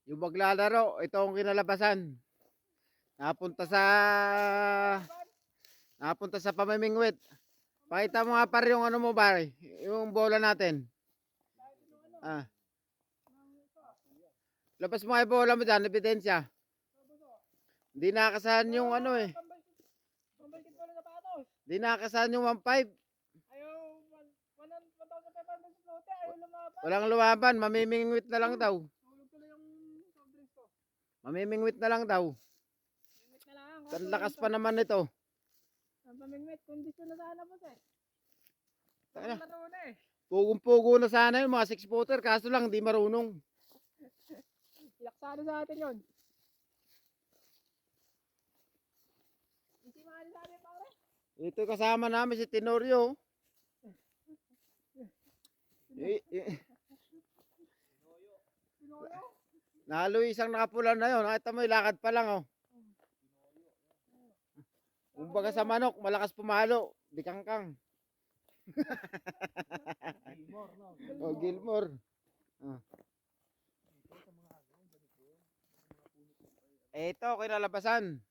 Yung maglalaro, ito ang kinalabasan. Napunta sa pamimingwit. Pakita mo nga pare yung ano mo pare, yung bola natin. Ah, labas mo nga yung bola mo dyan, ebidensya. Hindi nakasahan yung ano eh. Pambalikit ko na sapatos. Hindi nakasahan yung 1.5. Ayaw, 1,500 sa lote, ayaw lumaban. Walang lumaban, mamimingwit na lang daw. Tulog ko na yung soft drinks ko. Mamimingwit na lang daw. Pamingwit na lang. Ang lakas pa naman nito. Ang pamingwit, kondisyon na sana po eh. Tara. Laro na eh. Pugong-pugo na sana yun, mga 6-footer, kaso lang di marunong. Ilaksado sa atin yun. Hindi maaari sa atin pare. Ito kasama namin si Tenorio. Pinoyo. Nalo isang nakapula na yun. Nakita mo, ilakad pa lang oh. Kumbaga sa manok, malakas pumalo. Di kangkang. Gilmore, no? Oh, Gilmore. Oh. Ito, kinalabasan.